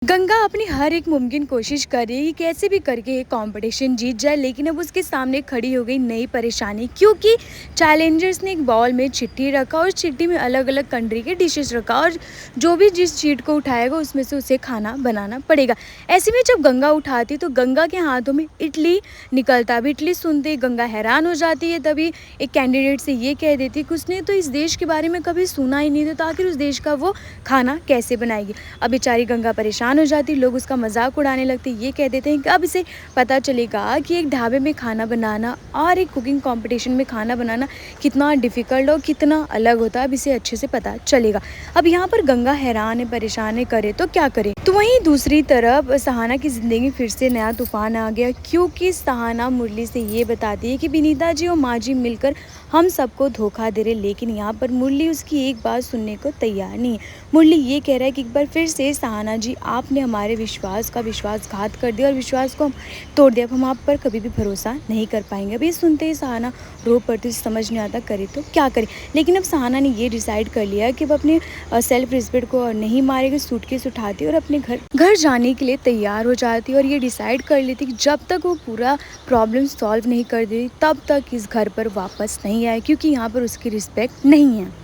गंगा अपनी हर एक मुमकिन कोशिश कर रही है कि कैसे भी करके ये कंपटीशन जीत जाए, लेकिन अब उसके सामने खड़ी हो गई नई परेशानी, क्योंकि चैलेंजर्स ने एक बॉल में चिट्ठी रखा और चिट्ठी में अलग अलग कंट्री के डिशेस रखा और जो भी जिस चीट को उठाएगा उसमें से उसे खाना बनाना पड़ेगा। ऐसे में जब गंगा उठाती तो गंगा के हाथों में इडली निकलता। अब इडली सुनते ही गंगा हैरान हो जाती है। तभी एक कैंडिडेट से ये कह देती कि उसने तो इस देश के बारे में कभी सुना ही नहीं था, तो आखिर उस देश का वो खाना कैसे बनाएगी। अब बेचारी गंगा परेशान हो जाती, लोग उसका मजाक उड़ाने लगते, ये कह देते हैं कि अब इसे पता चलेगा कि एक ढाबे में खाना बनाना और एक कुकिंग कंपटीशन में खाना बनाना कितना डिफ़िकल्ट और कितना अलग होता है। अब इसे अच्छे से पता चलेगा। अब यहाँ पर गंगा हैरान है, परेशान है, करे तो क्या करे। तो वहीं दूसरी तरफ सहाना की ज़िंदगी में फिर से नया तूफान आ गया, क्योंकि सहाना मुरली से ये बताती है कि विनीता जी और माँ जी मिलकर हम सबको धोखा दे रहे, लेकिन यहाँ पर मुरली उसकी एक बात सुनने को तैयार नहीं है। मुरली ये कह रहा है कि एक बार फिर से सहाना जी, आपने हमारे विश्वास का विश्वासघात कर दिया और विश्वास को हम तोड़ दिया। अब हम आप पर कभी भी भरोसा नहीं कर पाएंगे। अब ये सुनते ही सहाना रो पड़ती, उसे समझ नहीं आता करे तो क्या करे। लेकिन अब सहाना ने ये डिसाइड कर लिया कि वो अपने सेल्फ रिस्पेक्ट को नहीं मारेगी। सूटकेस उठाती और अपने घर जाने के लिए तैयार हो जाती और ये डिसाइड कर लेती कि जब तक वो पूरा प्रॉब्लम सॉल्व नहीं कर देती तब तक इस घर पर वापस नहीं आए, क्योंकि यहाँ पर उसकी रिस्पेक्ट नहीं है।